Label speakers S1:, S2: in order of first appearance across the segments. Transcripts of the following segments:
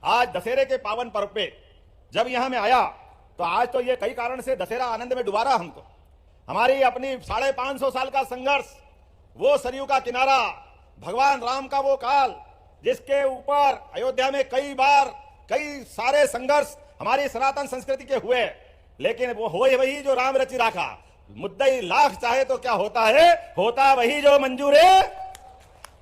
S1: आज दशहरे के पावन पर्व पे जब यहां मैं आया तो आज तो ये कई कारण से दशहरा आनंद में डुबा रहा हमको। हमारी अपनी 550 साल का संघर्ष, वो सरयू का किनारा, भगवान राम का वो काल जिसके ऊपर अयोध्या में कई बार कई सारे संघर्ष हमारी सनातन संस्कृति के हुए, लेकिन वो हो वही जो राम रचि राखा। मुद्दई लाख चाहे तो क्या होता है, होता वही जो मंजूर है।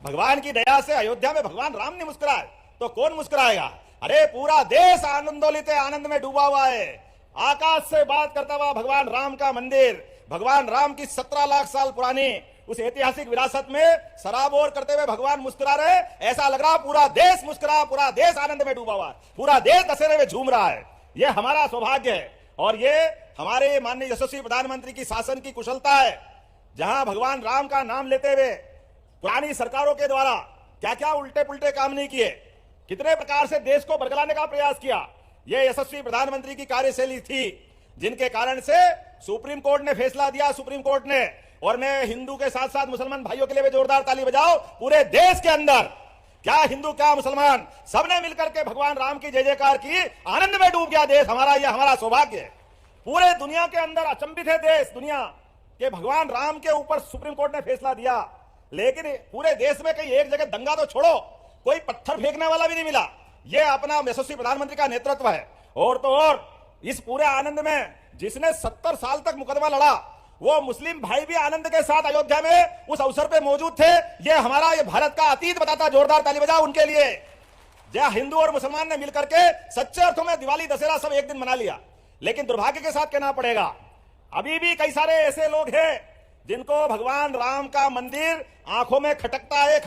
S1: भगवान की दया से अयोध्या में भगवान राम ने मुस्कुराए तो कौन मुस्कुराएगा। अरे पूरा देश आनंदोलित आनंद में डूबा हुआ है। आकाश से बात करता हुआ भगवान राम का मंदिर, भगवान राम की 17 लाख साल पुरानी उस ऐतिहासिक विरासत में सराबोर करते हुए भगवान मुस्कुरा रहे। ऐसा लग रहा पूरा देश मुस्कुरा, पूरा देश आनंद में डूबा हुआ है, पूरा देश दशहरे में झूम रहा है। यह हमारा सौभाग्य है और ये हमारे माननीय यशस्वी प्रधानमंत्री की शासन की कुशलता है। जहां भगवान राम का नाम लेते हुए पुरानी सरकारों के द्वारा क्या क्या उल्टे पुल्टे काम नहीं किए, कितने प्रकार से देश को बरगलाने का प्रयास किया, यह यशस्वी प्रधानमंत्री की कार्यशैली थी, जिनके कारण से सुप्रीम कोर्ट ने फैसला दिया। सुप्रीम कोर्ट ने, और मैं हिंदू के साथ साथ मुसलमान भाइयों के लिए भी जोरदार ताली बजाओ, पूरे देश के अंदर क्या हिंदू क्या मुसलमान सबने मिलकर के भगवान राम की जय जयकार की, आनंद में डूब गया देश हमारा। यह हमारा सौभाग्य है। पूरे दुनिया के अंदर अचंभित है देश दुनिया के भगवान राम के ऊपर सुप्रीम कोर्ट ने फैसला दिया, लेकिन पूरे देश में कहीं एक जगह दंगा तो छोड़ो, कोई पत्थर फेंकने वाला भी नहीं मिला। यह अपना यशस्वी प्रधानमंत्री का नेतृत्व है। और तो और इस पूरे आनंद में जिसने 70 साल तक मुकदमा लड़ा, वो मुस्लिम भाई भी आनंद के साथ अयोध्या में उस अवसर पे मौजूद थे। ये हमारा ये भारत का अतीत बताता। जोरदार ताली बजाओ उनके लिए। जहां हिंदू और मुसलमान ने मिलकर के सच्चे अर्थों में दिवाली दशहरा सब एक दिन मना लिया, लेकिन दुर्भाग्य के साथ कहना पड़ेगा अभी भी कई सारे ऐसे लोग हैं जिनको भगवान राम का मंदिर आंखों में खटकता है,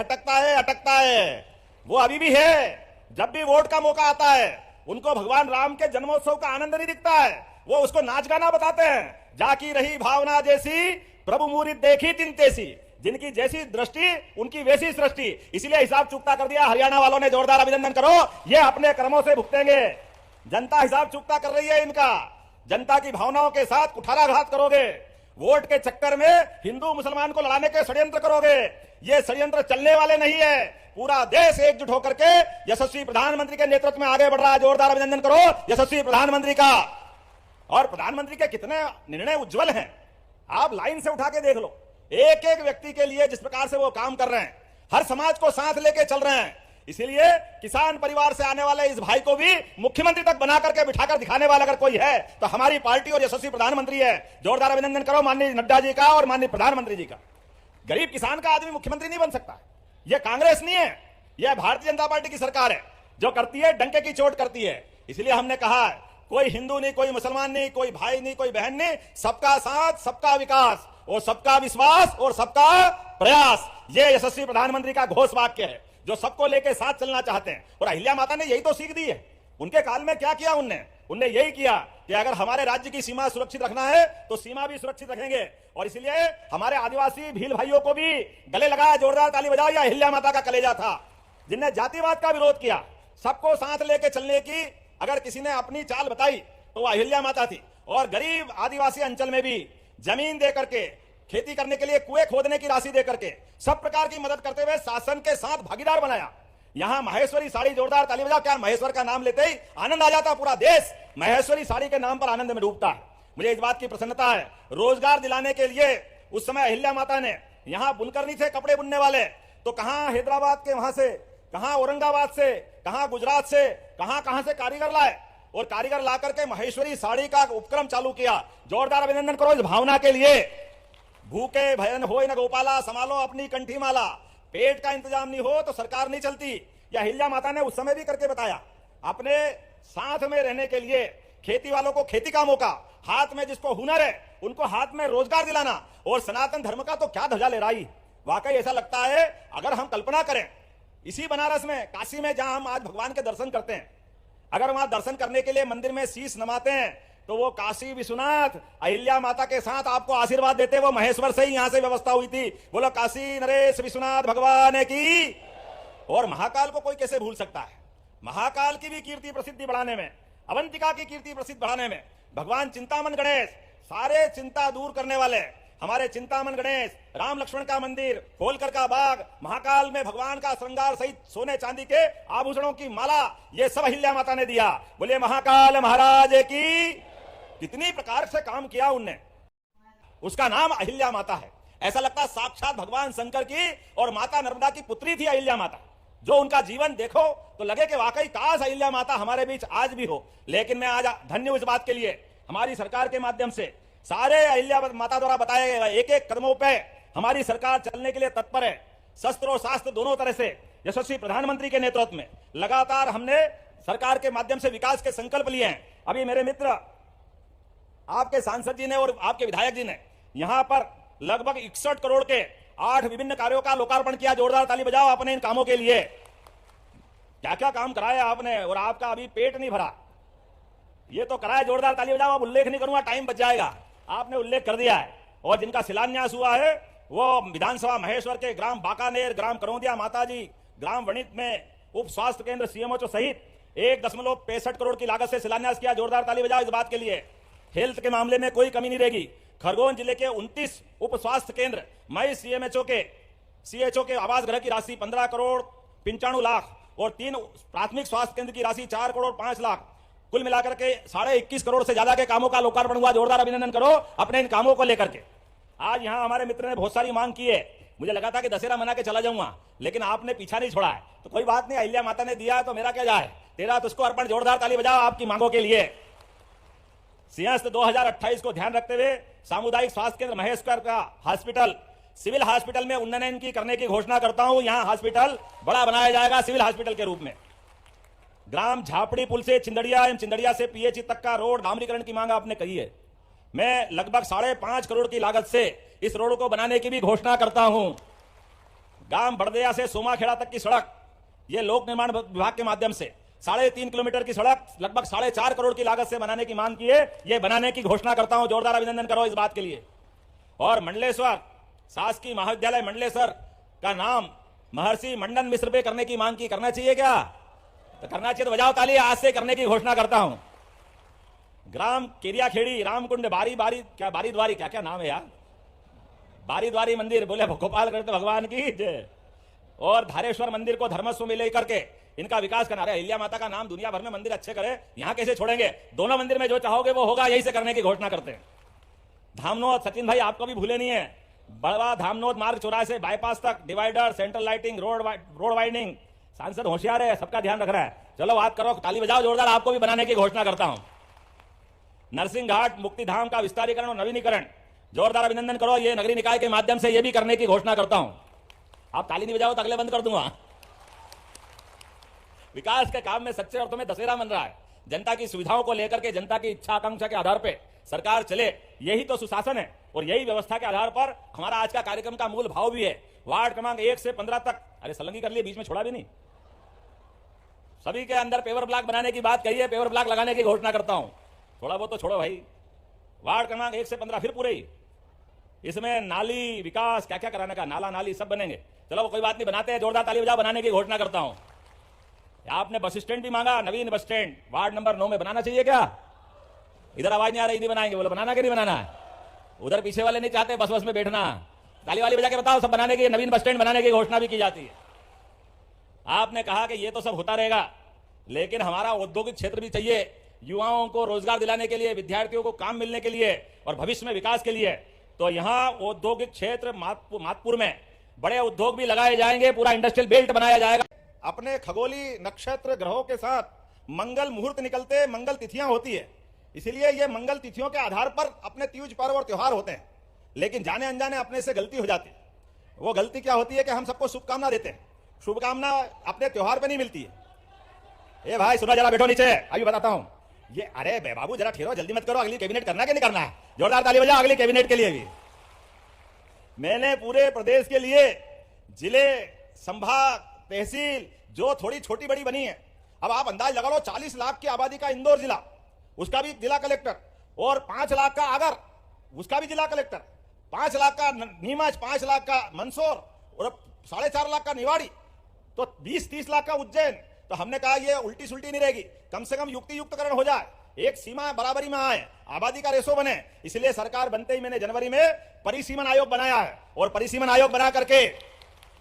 S1: अटकता है। वो अभी भी है। जब भी वोट का मौका आता है उनको भगवान राम के जन्मोत्सव का आनंद नहीं दिखता है। वो उसको नाच गाना बताते हैं। जाकी रही भावना जैसी, प्रभु मूरित देखी तिन तेसी। जिनकी जैसी दृष्टि उनकी वैसी सृष्टि। इसलिए हिसाब चुकता कर दिया हरियाणा वालों ने। जोरदार अभिनंदन करो। ये अपने कर्मों से भुगतेंगे। जनता हिसाब चुकता कर रही है इनका। जनता की भावनाओं के साथ कुठाराघात करोगे। वोट के चक्कर में हिंदू मुसलमान को लड़ाने के षड्यंत्र करोगे। ये षड्यंत्र चलने वाले नहीं है। पूरा देश एकजुट होकर के यशस्वी प्रधानमंत्री के नेतृत्व में आगे बढ़ रहा है। जोरदार अभिनंदन करो यशस्वी प्रधानमंत्री का। और प्रधानमंत्री के कितने निर्णय उज्जवल हैं, आप लाइन से उठा के देख लो। एक एक व्यक्ति के लिए जिस प्रकार से वो काम कर रहे हैं, हर समाज को साथ लेके चल रहे हैं। इसीलिए किसान परिवार से आने वाले इस भाई को भी मुख्यमंत्री तक बना करके बिठाकर दिखाने वाला अगर कोई है तो हमारी पार्टी और यशस्वी प्रधानमंत्री है। जोरदार अभिनंदन करो माननीय नड्डा जी का और माननीय प्रधानमंत्री जी का। गरीब किसान का आदमी मुख्यमंत्री नहीं बन सकता। यह कांग्रेस नहीं है, यह भारतीय जनता पार्टी की सरकार है जो करती है डंके की चोट करती है। इसलिए हमने कहा है कोई हिंदू नहीं, कोई मुसलमान नहीं, कोई भाई नहीं, कोई बहन नहीं, सबका साथ, सबका विकास और सबका विश्वास और सबका प्रयास। ये यशस्वी प्रधानमंत्री का घोष वाक्य है जो सबको लेके साथ चलना चाहते हैं। और अहिल्या माता ने यही तो सीख दी है। उनके काल में क्या किया उनने यही किया कि अगर हमारे राज्य की सीमा सुरक्षित रखना है तो सीमा भी सुरक्षित रखेंगे। और इसलिए हमारे आदिवासी भील भाइयों को भी गले लगाया। जोरदार ताली बजाओ। यह अहिल्या माता का कलेजा था जिनने जातिवाद का विरोध किया, सबको साथ लेके चलने की अगर किसी ने अपनी चाल बताई तो वह अहिल्या माता थी। और गरीब आदिवासी अंचल में भी जमीन दे करके, खेती करने के लिए कुएं खोदने की राशि दे करके, सब प्रकार की मदद करते हुए शासन के साथ भागीदार बनाया। यहां महेश्वरी साड़ी, जोरदार ताली बजाओ। क्या महेश्वर का नाम लेते ही आनंद आ जाता। पूरा देश महेश्वरी साड़ी के नाम पर आनंद में डूबता है। मुझे इस बात की प्रसन्नता है। रोजगार दिलाने के लिए उस समय अहिल्या माता ने, यहां बुनकर नहीं थे कपड़े बुनने वाले, तो कहां हैदराबाद के वहां से, कहां औरंगाबाद से, कहां गुजरात से, कहां से कारीगर लाए और कारीगर ला करके महेश्वरी साड़ी का उपक्रम चालू किया। जोरदार अभिनंदन करो इस भावना के लिए। भूखे भयन हो न गोपाला, संभालो अपनी कंठी माला। पेट का इंतजाम नहीं हो तो सरकार नहीं चलती। यह अहिल्या माता ने उस समय भी करके बताया। अपने साथ में रहने के लिए खेती वालों को खेती का मौका, हाथ में जिसको हुनर है उनको हाथ में रोजगार दिलाना। और सनातन धर्म का तो क्या ध्वजा लहराई। वाकई ऐसा लगता है अगर हम कल्पना करें इसी बनारस में, काशी में, जहां हम आज भगवान के दर्शन करते हैं, अगर वहां दर्शन करने के लिए मंदिर में शीश नमाते हैं तो वो काशी विश्वनाथ अहिल्या माता के साथ आपको आशीर्वाद देते। वो महेश्वर से ही यहां से व्यवस्था हुई थी। बोलो काशी नरेश विश्वनाथ भगवान की। और महाकाल को कोई कैसे भूल सकता है। महाकाल की भी कीर्ति प्रसिद्धि बढ़ाने में, अवंतिका की कीर्ति प्रसिद्ध बढ़ाने में भगवान चिंतामन गणेश, सारे चिंता दूर करने वाले, हमारे चिंतामन गणेश, राम लक्ष्मण का मंदिर, होलकर का बाग, महाकाल में भगवान का श्रृंगार सहित सोने चांदी के आभूषणों की माला, ये सब अहिल्या माता ने दिया। बोले महाकाल महाराज की। कितनी प्रकार से काम किया उनने, उसका नाम अहिल्या माता है। ऐसा लगता है साक्षात भगवान शंकर की और माता नर्मदा की पुत्री थी अहिल्या माता। जो उनका जीवन देखो तो लगे कि वाकई काश अहिल्या माता हमारे बीच आज भी हो। लेकिन मैं आज धन्य हूं इस बात के लिए, हमारी सरकार के माध्यम से सारे अहिल्या माता द्वारा बताए गए एक एक कदमों पे हमारी सरकार चलने के लिए तत्पर है। शस्त्र और शास्त्र दोनों तरह से यशस्वी प्रधानमंत्री के नेतृत्व में लगातार हमने सरकार के माध्यम से विकास के संकल्प लिए हैं। अभी मेरे मित्र आपके सांसद जी ने और आपके विधायक जी ने यहां पर लगभग 61 करोड़ के 8 विभिन्न कार्यों का लोकार्पण किया। जोरदार ताली बजाओ अपने इन कामों के लिए। क्या क्या काम कराया आपने, और आपका अभी पेट नहीं भरा, ये तो कराया। जोरदार ताली बजाओ। अब उल्लेख नहीं करूंगा, टाइम बच जाएगा, आपने उल्लेख कर दिया है। और जिनका शिलान्यास हुआ है वो विधानसभा महेश्वर के ग्राम बाकानेर, ग्राम करौंदिया माताजी, ग्राम वणित में उप स्वास्थ्य केंद्र सीएमओ सहित 1.65 करोड़ की लागत से शिलान्यास किया। जोरदार ताली बजाओ इस बात के लिए। हेल्थ के मामले में कोई कमी नहीं रहेगी। खरगोन जिले के 29 उप स्वास्थ्य केंद्र, मई सीएचओ के आवास गृह की राशि 15 करोड़ 95 लाख और 3 प्राथमिक स्वास्थ्य केंद्र की राशि 4 करोड़ 5 लाख, कुल मिलाकर के 21.5 करोड़ से ज्यादा के कामों का लोकार्पण हुआ। जोरदार अभिनंदन करो अपने इन कामों को लेकर के। आज यहां हमारे मित्र ने बहुत सारी मांग की है। मुझे लगा था कि दशहरा मना के चला जाऊंगा, लेकिन आपने पीछा नहीं छोड़ा है, तो कोई बात नहीं, अहिल्या माता ने दिया तो मेरा क्या जाए, तेरा तुझको अर्पण। जोरदार ताली बजाओ आपकी मांगों के लिए। सिंहस्थ 2028 को ध्यान रखते हुए सामुदायिक स्वास्थ्य केंद्र महेश्वर का हॉस्पिटल, सिविल हॉस्पिटल में उन्नयन की करने की घोषणा करता हूं। यहां हॉस्पिटल बड़ा बनाया जाएगा सिविल हॉस्पिटल के रूप में। ग्राम झापड़ी पुल से चिंदड़िया एवं चिंदड़िया से पीएचई तक का रोड डामरीकरण की मांग आपने कही है। मैं लगभग 5.5 करोड़ की लागत से इस रोड को बनाने की भी घोषणा करता हूं। गांव बड़दिया से सोमाखेड़ा तक की सड़क, यह लोक निर्माण विभाग के माध्यम से 3.5 किलोमीटर की सड़क लगभग 4.5 करोड़ की लागत से बनाने की मांग की है। यह बनाने की घोषणा करता हूं। जोरदार अभिनंदन करो इस बात के लिए। और मंडलेश्वर शासकीय महाविद्यालय मंडलेश्वर का नाम महर्षि मंडन मिश्र पे करने की मांग की। करना चाहिए क्या? तो करना चाहिए तो बजाओ ताली। आज से करने की घोषणा करता हूं। ग्राम केरियाखेड़ी रामकुंड बारीद्वारी क्या नाम है यार, बारीद्वारी मंदिर, बोले गोपाल करते भगवान की जय। और धारेश्वर मंदिर को धर्मस्व में लेकर के इनका विकास करना। अहिल्या माता का नाम दुनिया भर में मंदिर अच्छे करे, यहां कैसे छोड़ेंगे? दोनों मंदिर में जो चाहोगे वो होगा, यही से करने की घोषणा करते हैं। धामनोद, सचिन भाई आपको भी भूले नहीं है, बड़वा धामनोद मार्ग 84 से बाईपास तक divider, central lighting, road widening. सांसद होशियार है, सबका ध्यान रख रहा है। चलो बात करो, ताली बजाओ जोरदार। आपको भी बनाने की घोषणा करता हूं। नरसिंह घाट मुक्ति धाम का विस्तारीकरण और नवीनीकरण, जोरदार अभिनंदन करो। ये नगरीय निकाय के माध्यम से ये भी करने की घोषणा करता हूं। आप ताली नहीं बजाओ तो अगले बंद कर दूंगा। विकास के काम में सच्चे अर्थों में दशहरा मन रहा है। जनता की सुविधाओं को लेकर के, जनता की इच्छा आकांक्षा के आधार पर सरकार चले, यही तो सुशासन है। और यही व्यवस्था के आधार पर हमारा आज का कार्यक्रम का मूल भाव भी है। वार्ड क्रमांक 1 से 15 तक, अरे सलंगी कर लिए, बीच में छोड़ा भी नहीं, सभी के अंदर पेवर ब्लॉक बनाने की बात कही है। पेवर ब्लॉक लगाने की घोषणा करता हूं। थोड़ा बहुत तो छोड़ो भाई। वार्ड क्रमांक 1 से 15 फिर पूरे ही, इसमें नाली विकास क्या क्या कराने का, नाला नाली सब बनेंगे। चलो कोई बात नहीं, बनाते हैं। जोरदार ताली बजाओ, बनाने की घोषणा करता हूं। आपने बस स्टैंड भी मांगा, नवीन बस स्टैंड वार्ड नंबर 9 में बनाना चाहिए क्या? इधर आवाज नहीं आ रही, नहीं बनाएंगे। बोले बनाना कि नहीं बनाना है? उधर पीछे वाले नहीं चाहते बस में बैठना। ताली वाली बजा के बताओ, सब बनाने की, नवीन बस स्टैंड बनाने की घोषणा भी की जाती है। आपने कहा कि ये तो सब होता रहेगा, लेकिन हमारा औद्योगिक क्षेत्र भी चाहिए, युवाओं को रोजगार दिलाने के लिए, विद्यार्थियों को काम मिलने के लिए और भविष्य में विकास के लिए। तो यहां औद्योगिक क्षेत्र मातपुर में बड़े उद्योग भी लगाए जाएंगे, पूरा इंडस्ट्रियल बेल्ट बनाया जाएगा। अपने खगोली नक्षत्र ग्रहों के साथ मंगल मुहूर्त निकलते, मंगल तिथियां होती है, इसलिए ये मंगल तिथियों के आधार पर अपने तीज पर्व और त्योहार होते हैं। लेकिन जाने अनजाने अपने से गलती हो जाती है। वो गलती क्या होती है कि हम सबको शुभकामना देते हैं, शुभकामना अपने त्योहार पे नहीं मिलती है। ए भाई सुना, जरा बैठो नीचे, अभी बताता हूं ये। अरे बे बाबू जरा ठहरो, जल्दी मत करो। अगली कैबिनेट करना कि नहीं करना है? जोरदार ताली बजाओ अगली कैबिनेट के लिए भी। मैंने पूरे प्रदेश के लिए जिले, संभाग, तहसील जो थोड़ी छोटी बड़ी बनी है, अब आप अंदाज लगा लो, 40 लाख की आबादी का इंदौर जिला, उसका भी जिला कलेक्टर, और 5 लाख का आगर, उसका भी जिला कलेक्टर, 5 लाख का नीमच, 5 लाख का मंदसौर और 4.5 लाख का निवाड़ी, तो 20-30 लाख का उज्जैन। तो हमने कहा ये उल्टी सुल्टी नहीं रहेगी, कम से कम युक्ति युक्तकरण हो जाए। एक सीमा बराबरी में आए, आबादी का रेशो बने। इसलिए सरकार बनते ही मैंने जनवरी में परिसीमन आयोग बनाया है और परिसीमन आयोग बना करके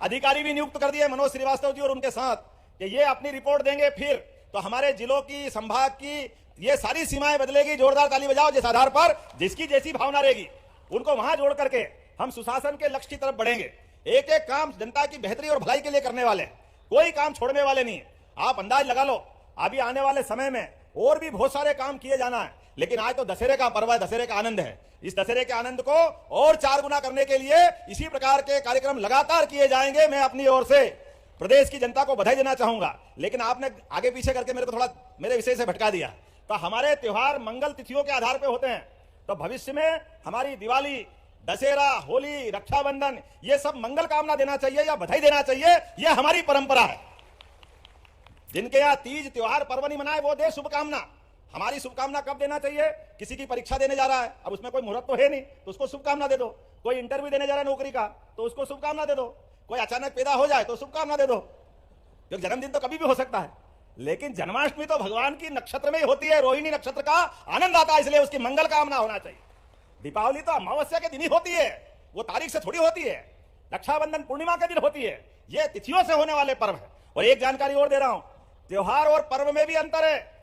S1: अधिकारी भी नियुक्त कर दिए मनोज श्रीवास्तव जी और उनके साथ कि ये अपनी रिपोर्ट देंगे। फिर तो हमारे जिलों की, संभाग की ये सारी सीमाएं बदलेगी। जोरदार ताली बजाओ। जिस आधार पर जिसकी जैसी भावना रहेगी उनको वहां जोड़ करके हम सुशासन के लक्ष्य की तरफ बढ़ेंगे। एक एक काम जनता की बेहतरी और भलाई के लिए करने वाले, कोई काम छोड़ने वाले नहीं। आप अंदाज लगा लो, अभी आने वाले समय में और भी बहुत सारे काम किए जाना है। लेकिन आज तो दशहरे का पर्व है, दशहरे का आनंद है। इस दशहरे के आनंद को और 4 गुना करने के लिए इसी प्रकार के कार्यक्रम लगातार किए जाएंगे। मैं अपनी ओर से प्रदेश की जनता को बधाई देना चाहूंगा। लेकिन आपने आगे पीछे करके मेरे को थोड़ा मेरे विषय से भटका दिया। तो हमारे त्योहार मंगल तिथियों के आधार पर होते हैं। तो भविष्य में हमारी दिवाली, दशहरा, होली, रक्षाबंधन ये सब मंगल कामना देना चाहिए या बधाई देना चाहिए। यह हमारी परंपरा है। जिनके यहाँ तीज, त्योहार, पर्व नहीं मनाए वो दे शुभकामना। हमारी शुभकामना कब देना चाहिए? किसी की परीक्षा देने जा रहा है, अब उसमें कोई मुहूर्त तो है नहीं, तो उसको शुभकामना दे दो। कोई इंटरव्यू देने जा रहा है नौकरी का, तो उसको शुभकामना दे दो। कोई अचानक पैदा हो जाए तो शुभकामना दे दो, क्योंकि जन्मदिन तो कभी भी हो सकता है। लेकिन जन्माष्टमी तो भगवान की नक्षत्र में ही होती है, रोहिणी नक्षत्र का आनंद आता है, इसलिए उसकी मंगल कामना होना चाहिए। दीपावली तो अमावस्या के दिन ही होती है, वो तारीख से थोड़ी होती है। रक्षाबंधन पूर्णिमा के दिन होती है। ये तिथियों से होने वाले पर्व है। और एक जानकारी और दे रहा हूं, त्योहार और पर्व में भी अंतर है।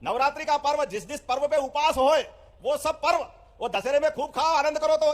S1: नवरात्रि का पर्व जिस जिस पर्व पे उपास होए वो सब पर्व, वो दशहरे में खूब खाओ, आनंद करो तो